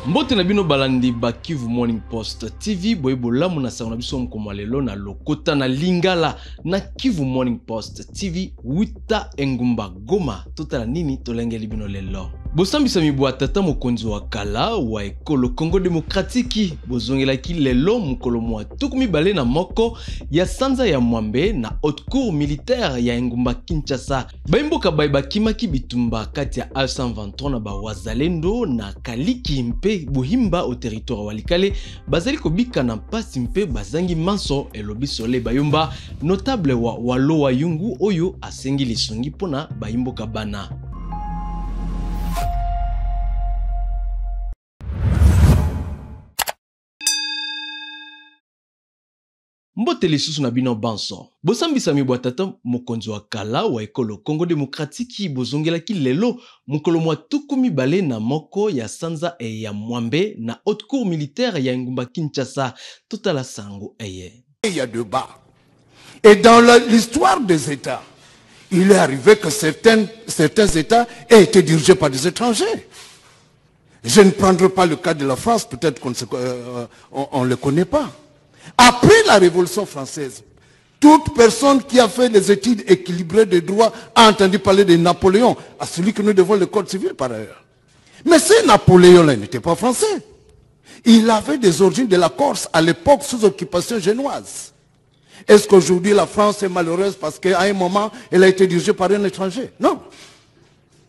Mbote na bino balandi ba Kivu Morning Post TV boyebola muna sa na biso mkomo lelo na lokota na Lingala na Kivu Morning Post TV wita engumba Goma totala nini tolengeli bino lelo. Bosambisa mibwa tata mokonzi wa kala wa ekolo Congo Demokratiki bozongelaki lelo mukolo mwa tukumi bale na moko ya sanza ya Mwambe na haute cour militaire ya engumba Kinshasa. Baimboka bakimaki bitumba kati ya 123 na bawazalendo na kaliki mpe Buhimba au territoire walikale bazali kobika na mpasi mpe bazangi manso elobi sole bayumba notable wa walo wa yungu oyo asengi lisungi pona baimboka bana. Mbote lisusu na bino banso. Bosambisa mibwa tata mokonzi wa kala wa ekolo Congo Demokratiki bozongelaki lelo mukolo mwa tukumi bale na moko ya sanza ya Mwambe na haute cour militaire ya engumba Kinshasa totala sango eye. Il y a deux bas. Et dans l'histoire des États, il est arrivé que certains États aient été dirigés par des étrangers. Je ne prendrai pas le cas de la France, peut-être qu'on ne le connaît pas. Après la Révolution française, toute personne qui a fait des études équilibrées de droit a entendu parler de Napoléon, à celui que nous devons le code civil par ailleurs. Mais ce Napoléon-là n'était pas français. Il avait des origines de la Corse à l'époque sous occupation génoise. Est-ce qu'aujourd'hui la France est malheureuse parce qu'à un moment elle a été dirigée par un étranger? Non.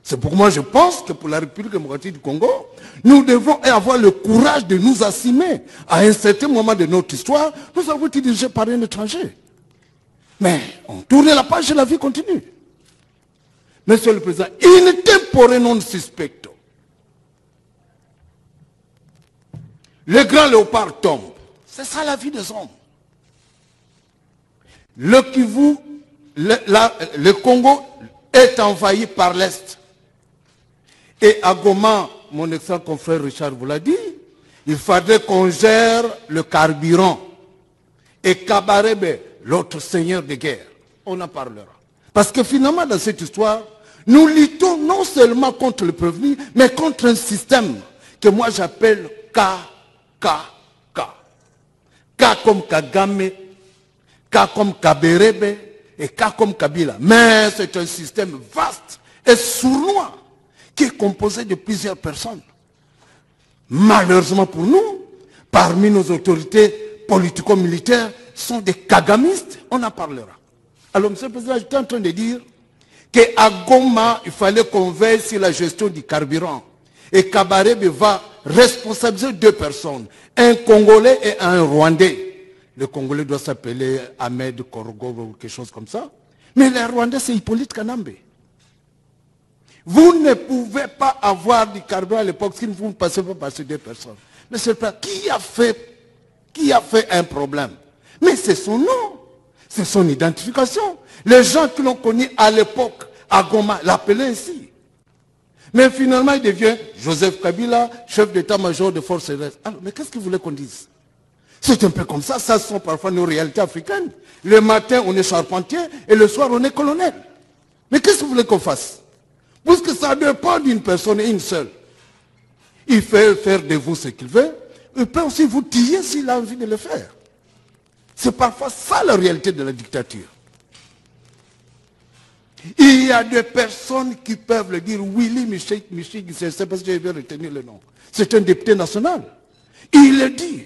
C'est pour moi, je pense que pour la République démocratique du Congo, nous devons avoir le courage de nous assumer. À un certain moment de notre histoire, nous avons été dirigés par un étranger. Mais on tourne la page et la vie continue. Monsieur le Président, in tempore non suspecto. Le grand léopard tombe. C'est ça la vie des hommes. Le Kivu, le Congo est envahi par l'Est. Et à Goma, mon excellent confrère Richard vous l'a dit, il faudrait qu'on gère le carburant. Et Kabarebe, l'autre seigneur de guerre, on en parlera. Parce que finalement, dans cette histoire, nous luttons non seulement contre le prévenu, mais contre un système que moi j'appelle K. K comme Kagame, K comme Kaberebe et K comme Kabila. Mais c'est un système vaste et sournois qui est composé de plusieurs personnes. Malheureusement pour nous, parmi nos autorités politico-militaires, sont des kagamistes, on en parlera. Alors, M. le Président, j'étais en train de dire qu'à Goma, il fallait qu'on veille sur la gestion du carburant. Et Kabarebe va responsabiliser deux personnes, un Congolais et un Rwandais. Le Congolais doit s'appeler Ahmed Korogo ou quelque chose comme ça. Mais le Rwandais, c'est Hippolyte Kanambe. Vous ne pouvez pas avoir du carburant à l'époque si vous ne passez pas par ces deux personnes. Mais c'est pas qui a fait un problème. Mais c'est son nom, c'est son identification. Les gens qui l'ont connu à l'époque, à Goma, l'appelaient ainsi. Mais finalement, il devient Joseph Kabila, chef d'état-major de forces aériennes. Alors, mais qu'est-ce qu'il voulait qu'on dise? C'est un peu comme ça, ça sont parfois nos réalités africaines. Le matin, on est charpentier et le soir, on est colonel. Mais qu'est-ce que vous voulez qu'on fasse? Parce que ça dépend d'une personne, une seule. Il fait faire de vous ce qu'il veut. Il peut aussi vous tirer s'il a envie de le faire. C'est parfois ça la réalité de la dictature. Il y a des personnes qui peuvent le dire. Willy Michik, c'est parce que j'ai bien retenu le nom. C'est un député national. Il le dit.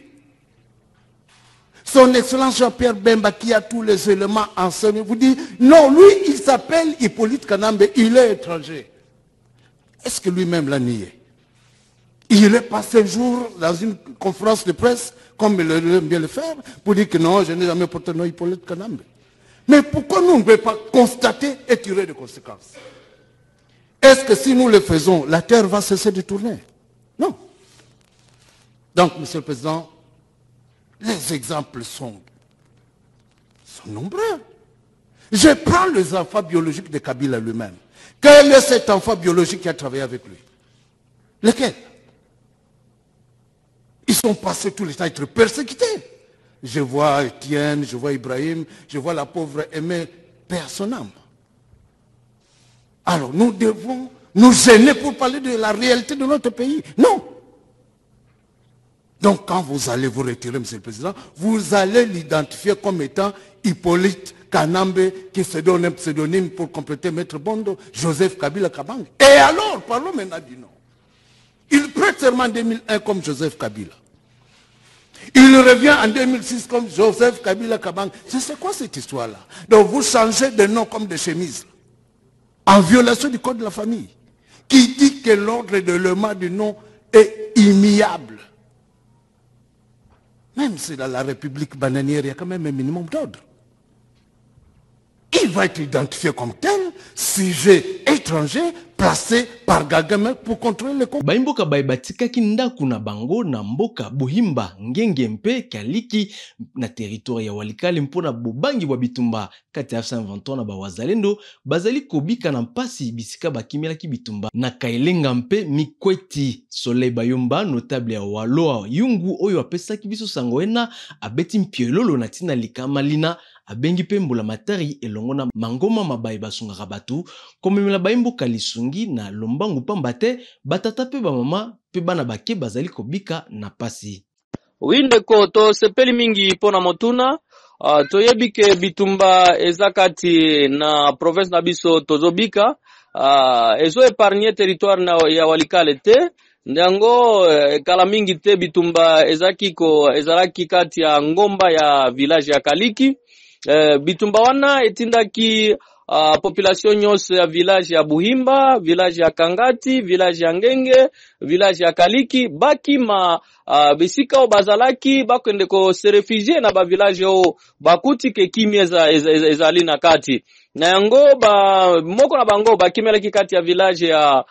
Son Excellence Jean-Pierre Bemba, qui a tous les éléments enseignés, vous dit, non, lui, il s'appelle Hippolyte Kanambe, il est étranger. Est-ce que lui-même l'a nié? Il est passé un jour dans une conférence de presse, comme il aime bien le faire, pour dire que non, je n'ai jamais porté le nom Hippolyte Kanambe. Mais pourquoi nous ne pouvons pas constater et tirer des conséquences? Est-ce que si nous le faisons, la terre va cesser de tourner? Non. Donc, Monsieur le Président, les exemples sont nombreux. Je prends les enfants biologiques de Kabila lui-même. Quel est cet enfant biologique qui a travaillé avec lui? Lequel? Ils sont passés tout le temps à être persécutés. Je vois Étienne, je vois Ibrahim, je vois la pauvre Aimée, paix à son âme. Alors nous devons nous gêner pour parler de la réalité de notre pays. Non. Donc quand vous allez vous retirer, Monsieur le Président, vous allez l'identifier comme étant Hippolyte Kanambe, qui se donne un pseudonyme pour compléter Maître Bondo, Joseph Kabila Kabang. Et alors, parlons maintenant du nom. Il prête serment en 2001 comme Joseph Kabila. Il revient en 2006 comme Joseph Kabila Kabang. C'est quoi cette histoire-là? Donc vous changez de nom comme de chemise, en violation du code de la famille, qui dit que l'ordre de l'élément du nom est immuable. Même si dans la République bananière, il y a quand même un minimum d'ordre. Il va être identifié comme tel, sujet étranger, placé par Gagame pour contrôler le compte. Baimboka baibatika kindaku na bango na mboka Buhimba ngenge mpe kaliki na territoire ya Walikale mpona bobangi bwa bitumba kati ya 1923 na bawazalendo bazali kobika na mpasi bisika bakimelaki bitumba na Kailenga mpe Mikweti. Soleil Bayomba notable ya Waloa Yungu oyo apesaki biso sangoena abeti mpiololo na tina likamalina abengi pe mbula matari elongo na mangoma mabai basungaka batu komemela baimboka lisungi na lombangu pamba te batata pe bamama pe bana bake bazali kobika na pasi. Windeko to sepeli mingi pona motuna toyebike bitumba ezakati na province na biso tozobika ezo épargner territoire na ya Walikale te ndango kala mingi te bitumba ezakiko ezalaki kati ya ngomba ya village ya Kaliki. Bitumba wana etindaki population nyonso ya village ya Buhimba, village ya Kangati, village ya Ngenge, village ya Kaliki, baki ma besika o bazalaki bakende ko se réfugier na ba village o bakuti ke kimia ezali na kati. Na yango ba moko na bango bakimelaki kati ya village ya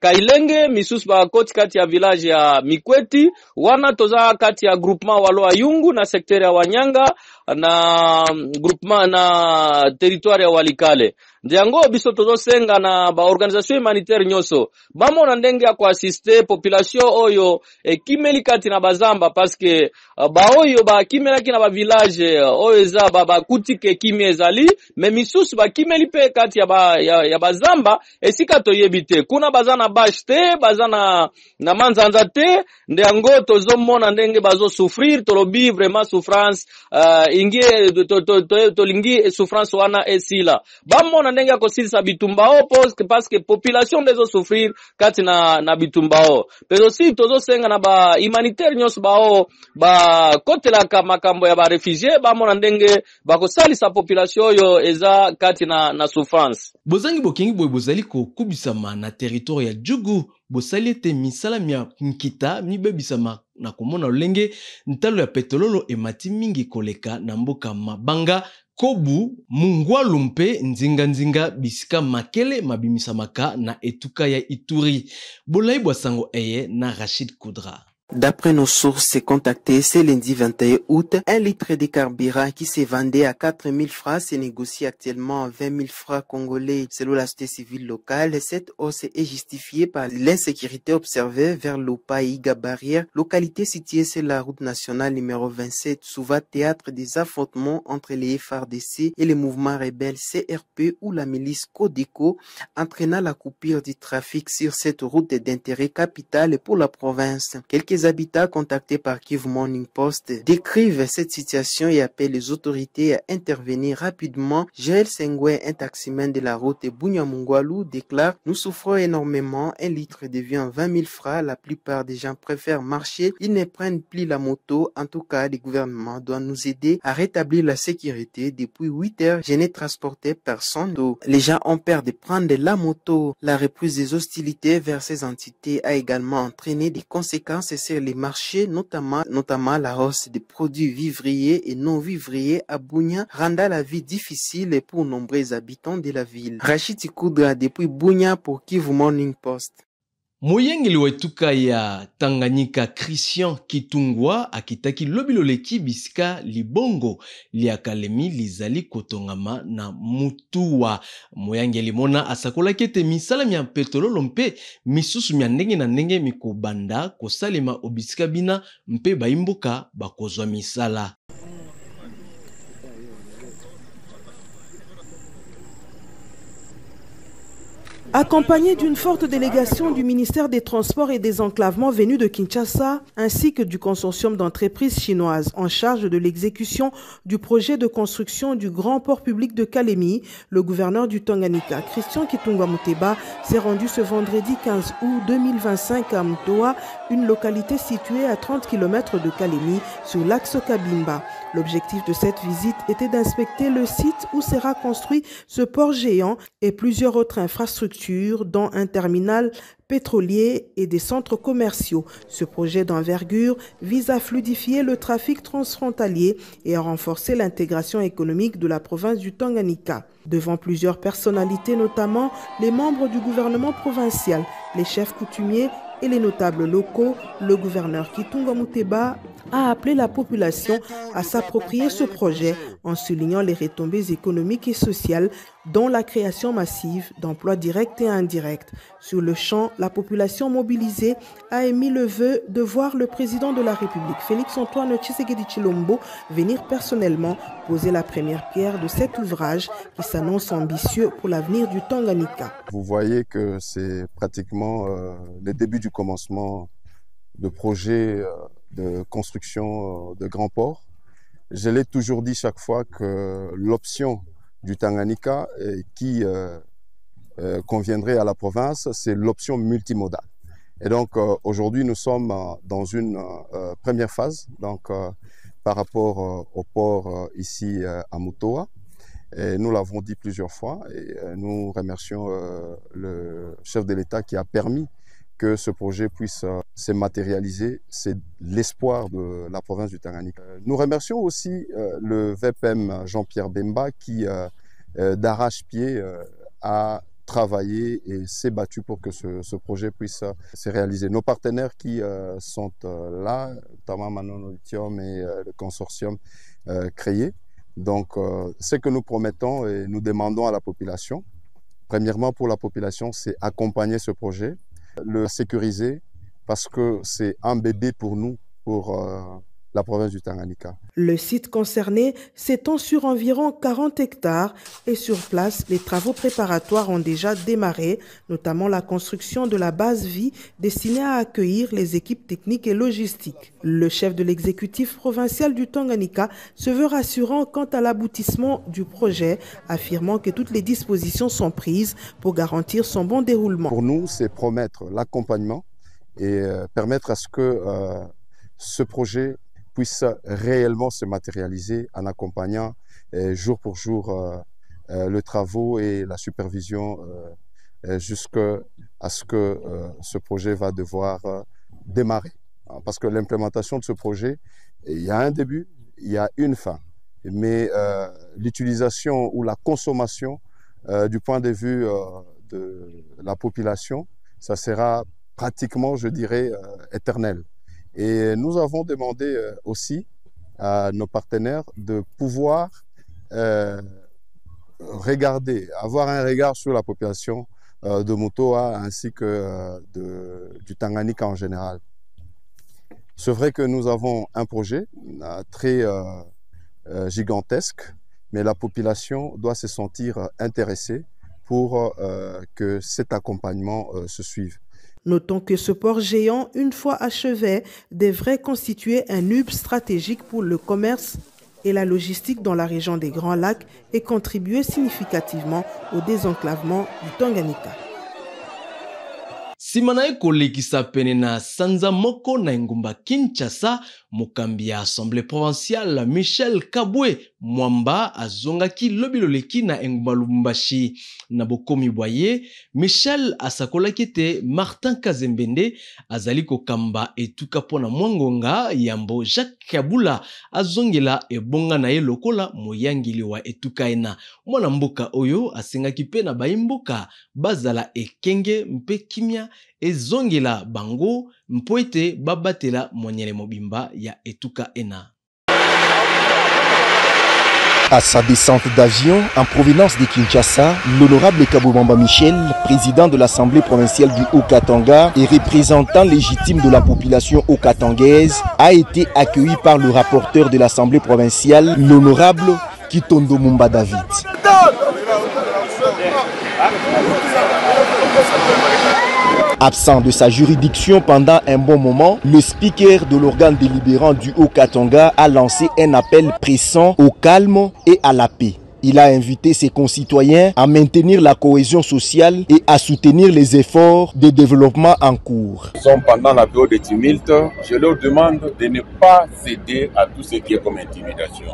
Kailenge, misusu ba koti kati ya village ya Mikweti, wana toza kati ya groupement Waloa Yungu na secteur ya Wanyanga na groupement na territoire ya Walikale. Ndiango biso tozo senga na ba organisation humanitaire nyoso bamo na ndenge ya kuassiste population oyo kimeli kati na bazamba parce que ba oyo ba kimelaki na ba village oyo za ba kutike kimie ezali mais misusu ba kimeli pe kati ya bazamba esika toyebite kuna bazana bash te bazana na manzanza te ndiango tozo mona ndenge bazo souffrir tolobi vraiment souffrance ingie tolingi souffrance wana esila bamo na ndenge ko silisa bitumbao parce que population dezo souffrir kati na bitumbao pero si tozo senga na ba humanitaire nyos bao ba kotela ka makambo ya ba réfugié bamo na ndenge bako salisa population yo eza kati na souffrance. Bozangi bokengi boye bozali ko kubisama na territoire ya Djugu bosali ete misala mia nkita mibebisama na komona olenge ntalo ya petrololo emati mingi koleka na mboka Mabanga Kobu Mungwalu mpe nzinga bisika makele mabimisamaka na etuka ya Ituri. Bolai Bwasango eye na Rachid Koudra. D'après nos sources contactées, ce lundi 21 août, un litre de carburant qui se vendait à 4 000 francs se négocie actuellement à 20 000 francs congolais. Selon la société civile locale, cette hausse est justifiée par l'insécurité observée vers l'Opaïga Barrière, localité située sur la route nationale numéro 27, souvent théâtre des affrontements entre les FARDC et les mouvements rebelles CRP ou la milice Codeco, entraînant la coupure du trafic sur cette route d'intérêt capital pour la province. Quelques habitants contactés par Kivu Morning Post décrivent cette situation et appellent les autorités à intervenir rapidement. Joël Sengwe, un taximan de la route Bunyamungwalu, déclare « Nous souffrons énormément, un litre devient 20 000 francs, la plupart des gens préfèrent marcher, ils ne prennent plus la moto, en tout cas le gouvernement doit nous aider à rétablir la sécurité. Depuis 8 heures, je n'ai transporté personne d'eau. Les gens ont peur de prendre la moto. La reprise des hostilités vers ces entités a également entraîné des conséquences sur les marchés, notamment la hausse des produits vivriers et non vivriers à Bunia, rendant la vie difficile pour nombreux habitants de la ville. Rachid Koudra depuis Bunia pour Kivu Morning Post. Moyengeli wetuka ya Tanganyika Christian Kitungwa akitaki lobiloleki bisika libongo liakalemi lizali kotongama na mutuwa. Moyengeli mona asakola kete misala mia petrololo mpe misusu mia ndenge na ndenge mikobanda kosalema obisika bina mpe baimboka bakozwa misala. Accompagné d'une forte délégation du ministère des Transports et des Enclavements venue de Kinshasa, ainsi que du consortium d'entreprises chinoises en charge de l'exécution du projet de construction du grand port public de Kalemi, le gouverneur du Tanganyika, Christian Kitungwa Muteba, s'est rendu ce vendredi 15 août 2025 à Mtoa, une localité située à 30 km de Kalemi, sur l'axe Kabimba. L'objectif de cette visite était d'inspecter le site où sera construit ce port géant et plusieurs autres infrastructures, dont un terminal pétrolier et des centres commerciaux. Ce projet d'envergure vise à fluidifier le trafic transfrontalier et à renforcer l'intégration économique de la province du Tanganyika. Devant plusieurs personnalités, notamment les membres du gouvernement provincial, les chefs coutumiers et les notables locaux, le gouverneur Kitungwa Muteba a appelé la population à s'approprier ce projet en soulignant les retombées économiques et sociales, dont la création massive d'emplois directs et indirects. Sur le champ, la population mobilisée a émis le vœu de voir le président de la République, Félix-Antoine Tshisekedi Tshilombo, venir personnellement poser la première pierre de cet ouvrage qui s'annonce ambitieux pour l'avenir du Tanganyika. Vous voyez que c'est pratiquement le début du commencement de projets de construction de grands ports. Je l'ai toujours dit chaque fois que l'option du Tanganyika qui conviendrait à la province, c'est l'option multimodale. Et donc aujourd'hui, nous sommes dans une première phase donc, par rapport au port ici à Mtoa. Et nous l'avons dit plusieurs fois et nous remercions le chef de l'État qui a permis que ce projet puisse se matérialiser. C'est l'espoir de la province du Tanganyika. Nous remercions aussi le VPM Jean-Pierre Bemba qui, d'arrache-pied, a travaillé et s'est battu pour que ce projet puisse se réaliser. Nos partenaires qui sont là, notamment Manon Lithium et le consortium créé. Donc, ce que nous promettons et nous demandons à la population, premièrement pour la population, c'est accompagner ce projet, le sécuriser parce que c'est un bébé pour nous, pour la province du Tanganyika. Le site concerné s'étend sur environ 40 hectares et sur place, les travaux préparatoires ont déjà démarré, notamment la construction de la base vie destinée à accueillir les équipes techniques et logistiques. Le chef de l'exécutif provincial du Tanganyika se veut rassurant quant à l'aboutissement du projet, affirmant que toutes les dispositions sont prises pour garantir son bon déroulement. Pour nous, c'est promettre l'accompagnement et permettre à ce que ce projet puisse réellement se matérialiser en accompagnant jour pour jour le travaux et la supervision jusqu'à ce que ce projet va devoir démarrer. Parce que l'implémentation de ce projet, il y a un début, il y a une fin. Mais l'utilisation ou la consommation du point de vue de la population, ça sera pratiquement, je dirais, éternel. Et nous avons demandé aussi à nos partenaires de pouvoir regarder, avoir un regard sur la population de Mtoa ainsi que du Tanganyika en général. C'est vrai que nous avons un projet très gigantesque, mais la population doit se sentir intéressée pour que cet accompagnement se suive. Notons que ce port géant, une fois achevé, devrait constituer un hub stratégique pour le commerce et la logistique dans la région des Grands Lacs et contribuer significativement au désenclavement du Tanganyika. Simana ekolekisa pene na sanza moko na engumba Kinshasa, mokambi ya Assemblée provinciale Michel Kabwe Mwamba azongaki lobiloleki na engumba Lubumbashi na bokomi boye. Michel asakolaki te Martin Kazembende azali kokamba etuka pona mwangonga yambo Jacques Kabula azongela ebonga na ye lokola moyangili wa etuka ena. Mwana mboka oyo asengaki pe na baimboka bazala ekenge mpe kimia ezongela bango mpo ete babatela monyele mobimba ya etuka ena. À sa descente d'avion en provenance de Kinshasa, l'honorable Kaboumbamba Michel, président de l'Assemblée provinciale du Haut-Katanga et représentant légitime de la population haut-katangaise, a été accueilli par le rapporteur de l'Assemblée provinciale, l'honorable Kitondo Mumba David. Absent de sa juridiction pendant un bon moment, le speaker de l'organe délibérant du Haut-Katanga a lancé un appel pressant au calme et à la paix. Il a invité ses concitoyens à maintenir la cohésion sociale et à soutenir les efforts de développement en cours. Nous sommes pendant la période de tumulte. Je leur demande de ne pas céder à tout ce qui est comme intimidation,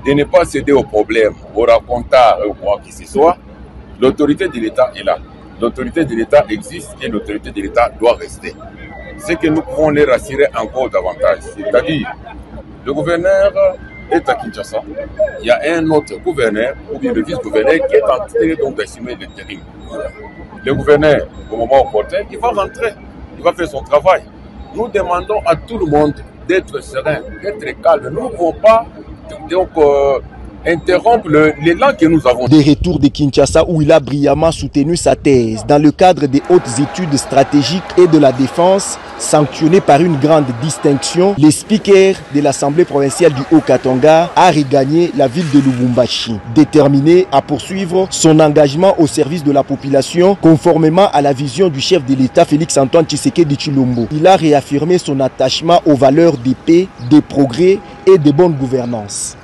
de ne pas céder aux problèmes, aux racontars ou quoi que ce soit. L'autorité de l'État est là. L'autorité de l'État existe et l'autorité de l'État doit rester. C'est que nous pouvons les rassurer encore davantage. C'est-à-dire, le gouverneur est à Kinshasa. Il y a un autre gouverneur, ou bien le vice-gouverneur, qui est en train d'assumer l'intérim. Le gouverneur, au moment opportun, il va rentrer, il va faire son travail. Nous demandons à tout le monde d'être serein, d'être calme. Nous ne pouvons pas interrompre l'élan que nous avons. Des retours de Kinshasa où il a brillamment soutenu sa thèse dans le cadre des hautes études stratégiques et de la défense, sanctionné par une grande distinction, le speaker de l'Assemblée provinciale du Haut-Katanga a regagné la ville de Lubumbashi, déterminé à poursuivre son engagement au service de la population conformément à la vision du chef de l'État Félix-Antoine Tshisekedi Tshilombo. Il a réaffirmé son attachement aux valeurs de paix, de progrès et de bonne gouvernance.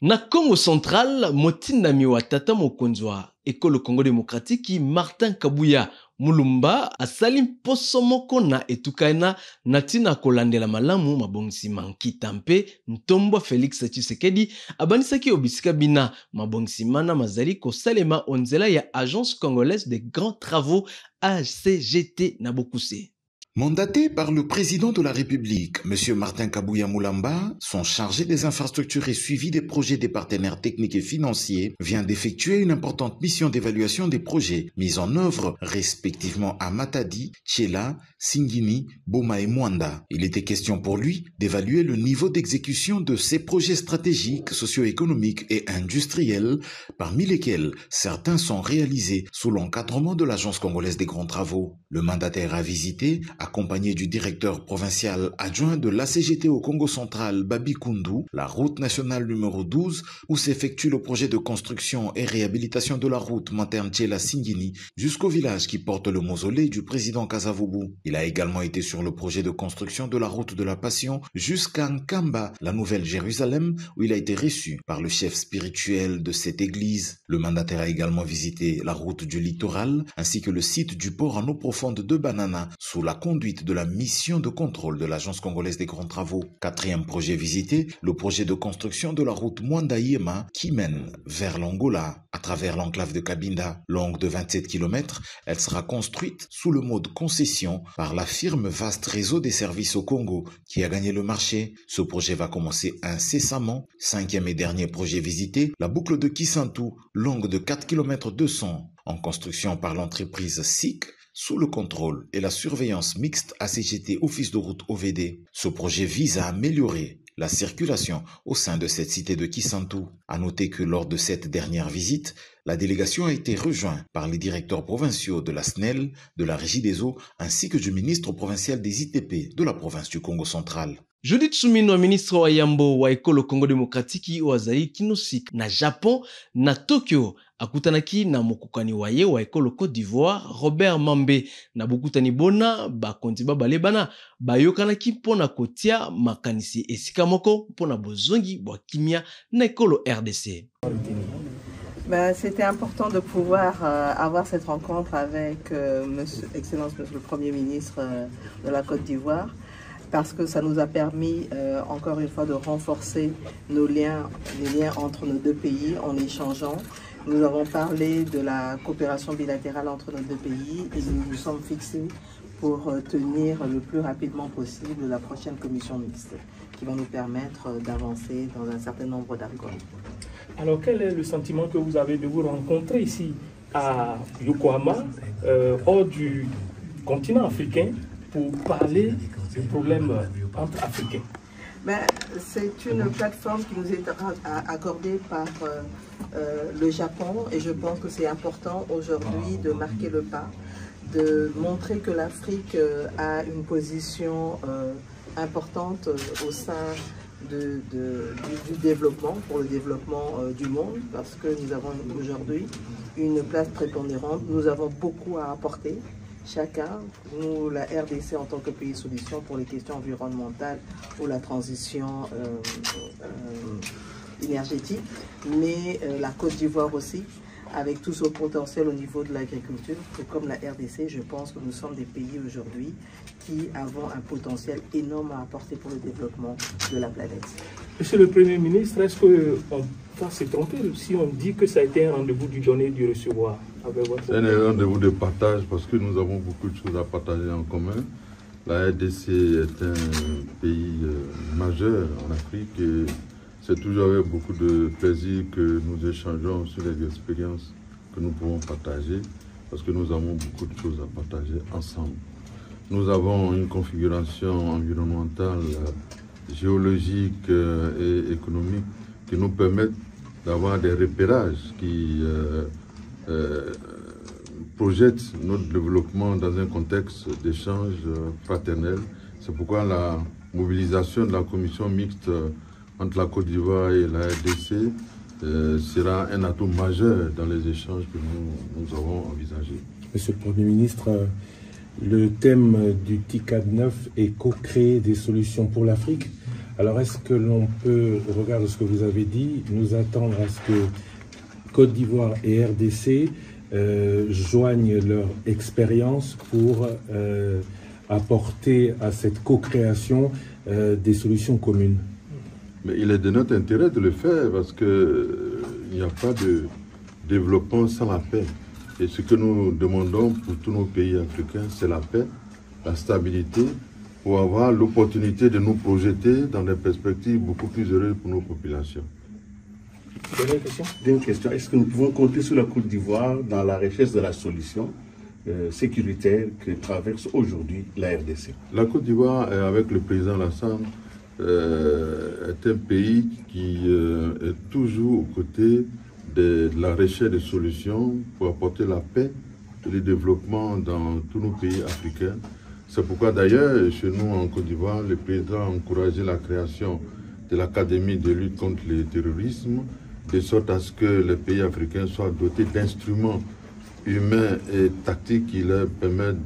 Na Congo central, motinda miwa tata mokonzi wa Ekolo Congo démocratique Martin Kabuya Mulumba asali mposo moko na etukaina natina kolandela malamu mabongisi mankita mpe ntombo Félix Tshisekedi abanisaki obisika bina mabongisi mana mazali kosalema onzela ya Agence Congolaise des Grands Travaux ACGT na Bokuse. Mandaté par le président de la République, M. Martin Kabuya Mulumba, son chargé des infrastructures et suivi des projets des partenaires techniques et financiers, vient d'effectuer une importante mission d'évaluation des projets mis en œuvre respectivement à Matadi, Tchela, Singini, Boma et Mwanda. Il était question pour lui d'évaluer le niveau d'exécution de ces projets stratégiques, socio-économiques et industriels, parmi lesquels certains sont réalisés sous l'encadrement de l'Agence congolaise des grands travaux. Le mandataire a visité, accompagné du directeur provincial adjoint de l'ACGT au Congo central, Babi Kundu, la route nationale numéro 12, où s'effectue le projet de construction et réhabilitation de la route Materne-Tchela-Singini jusqu'au village qui porte le mausolée du président Kasavubu. Il a également été sur le projet de construction de la route de la Passion jusqu'à Nkamba, la Nouvelle Jérusalem, où il a été reçu par le chef spirituel de cette église. Le mandataire a également visité la route du littoral ainsi que le site du port en eau profonde de Banana sous la conduite de la mission de contrôle de l'Agence congolaise des grands travaux. Quatrième projet visité, le projet de construction de la route Mwanda-Yema qui mène vers l'Angola à travers l'enclave de Cabinda. Longue de 27 km, elle sera construite sous le mode concession par la firme Vaste Réseau des Services au Congo qui a gagné le marché. Ce projet va commencer incessamment. Cinquième et dernier projet visité, la boucle de Kisantu, longue de 4 km 200, en construction par l'entreprise SIC, sous le contrôle et la surveillance mixte ACGT Office de route OVD. Ce projet vise à améliorer la circulation au sein de cette cité de Kisantu. À noter que lors de cette dernière visite, la délégation a été rejointe par les directeurs provinciaux de la SNEL, de la Régie des eaux, ainsi que du ministre provincial des ITP de la province du Congo central. Judith Suminwa, ministre wa Yambo wa Ekolo Congo démocratique wazali kinosik na Japon na Tokyo akutanaki na mokukani waye wa Ekolo Côte d'Ivoire Robert Mambe na bokutani bona bakonzi babale bana bayokanaki mpona kotia makanisi esika moko mpona bozongi bwa kimia na Ekolo RDC. C'était important de pouvoir avoir cette rencontre avec Excellence Monsieur le Premier ministre de la Côte d'Ivoire, parce que ça nous a permis, encore une fois, de renforcer nos liens, les liens entre nos deux pays en échangeant. Nous avons parlé de la coopération bilatérale entre nos deux pays et nous nous sommes fixés pour tenir le plus rapidement possible la prochaine commission mixte qui va nous permettre d'avancer dans un certain nombre d'accords. Alors, quel est le sentiment que vous avez de vous rencontrer ici à Yokohama, hors du continent africain, pour parler des problèmes entre Africains? C'est une plateforme qui nous est accordée par le Japon et je pense que c'est important aujourd'hui de marquer le pas, de montrer que l'Afrique a une position importante au sein du développement, pour le développement du monde, parce que nous avons aujourd'hui une place prépondérante. Nous avons beaucoup à apporter, chacun. Nous, la RDC en tant que pays solution pour les questions environnementales ou la transition énergétique, mais la Côte d'Ivoire aussi, avec tout son potentiel au niveau de l'agriculture. Et comme la RDC, je pense que nous sommes des pays aujourd'hui qui avons un potentiel énorme à apporter pour le développement de la planète. Monsieur le Premier ministre, est-ce qu'on va se tromper si on dit que ça a été un rendez-vous du donner et du recevoir avec votre... C'est un rendez-vous de partage parce que nous avons beaucoup de choses à partager en commun. La RDC est un pays majeur en Afrique et c'est toujours avec beaucoup de plaisir que nous échangeons sur les expériences que nous pouvons partager parce que nous avons beaucoup de choses à partager ensemble. Nous avons une configuration environnementale, géologique et économique qui nous permettent d'avoir des repérages qui projettent notre développement dans un contexte d'échange fraternel. C'est pourquoi la mobilisation de la commission mixte entre la Côte d'Ivoire et la RDC sera un atout majeur dans les échanges que nous avons envisagés. Monsieur le Premier ministre, le thème du TICAD 9 est co-créer des solutions pour l'Afrique. Alors est-ce que l'on peut, au regard de ce que vous avez dit, nous attendre à ce que Côte d'Ivoire et RDC joignent leur expérience pour apporter à cette co-création des solutions communes? Mais il est de notre intérêt de le faire parce qu'il n'y a pas de développement sans la paix. Et ce que nous demandons pour tous nos pays africains, c'est la paix, la stabilité, pour avoir l'opportunité de nous projeter dans des perspectives beaucoup plus heureuses pour nos populations. Dernière question. Est-ce que nous pouvons compter sur la Côte d'Ivoire dans la recherche de la solution sécuritaire que traverse aujourd'hui la RDC? La Côte d'Ivoire, avec le président Lassane, est un pays qui est toujours aux côtés de la recherche de solutions pour apporter la paix et le développement dans tous nos pays africains. C'est pourquoi d'ailleurs, chez nous en Côte d'Ivoire, le président a encouragé la création de l'Académie de lutte contre le terrorisme, de sorte à ce que les pays africains soient dotés d'instruments humains et tactiques qui leur permettent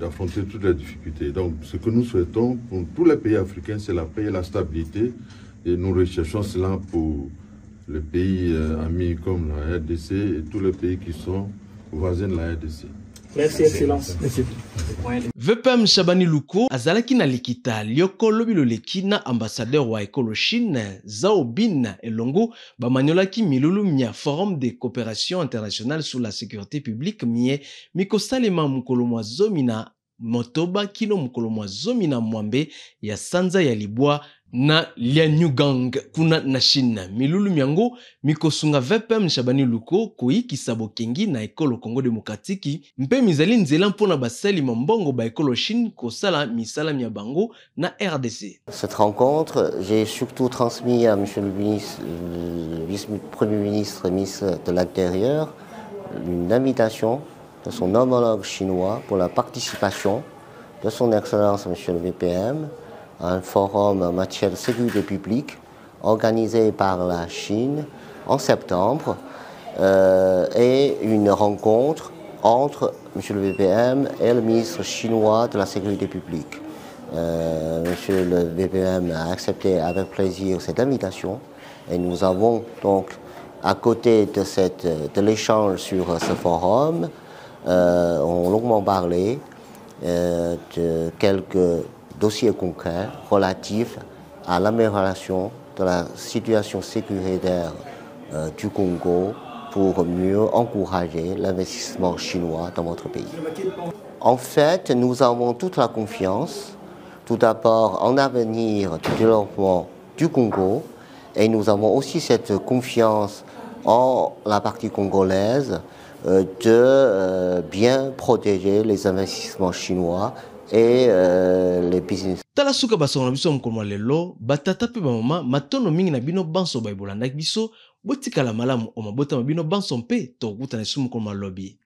d'affronter toutes les difficultés. Donc ce que nous souhaitons pour tous les pays africains, c'est la paix et la stabilité. Et nous recherchons cela pour les pays amis comme la RDC et tous les pays qui sont voisins de la RDC. Merci, Excellence. Merci. VPM Shabani Luko azalaki na likita lioko lobi loleki na ambassadeur wa ekolo Chine Zhao Bin elongo bamaniolaki milulu mia Forum de coopération internationale sur la sécurité publique mie mikosalema mukolo mwa zomi na motoba kino mukolo mwa zomi na mwambe ya sanza ya libwa na Lianyugang kuna na Chine. Milulu miango mikosunga VPM Shabani Luko koyikisa bokengi na ekolo Congo Démocratique mpe mizali nzela mpona basali mbongo ba ekolo Chine kosala misala mia bango na RDC. Cette rencontre, j'ai surtout transmis à monsieur le ministre, vice-premier ministre de l'Intérieur, une invitation de son homologue chinois pour la participation de son Excellence monsieur le VPM à un forum en matière de sécurité publique organisé par la Chine en septembre et une rencontre entre M. le VPM et le ministre chinois de la sécurité publique. M. le VPM a accepté avec plaisir cette invitation et nous avons donc à côté de l'échange sur ce forum, on longuement parlé de quelques dossiers concrets relatifs à l'amélioration de la situation sécuritaire du Congo pour mieux encourager l'investissement chinois dans votre pays. En fait, nous avons toute la confiance, tout d'abord en l'avenir du développement du Congo, et nous avons aussi cette confiance en la partie congolaise de bien protéger les investissements chinois et les business. Tala suka basonga biso mkomo lelo batata pe mama matono mingi na bino banso baibolanda biso botikala malamu o mabota mabino banso mpe to kuta na sumu mkomo lobby.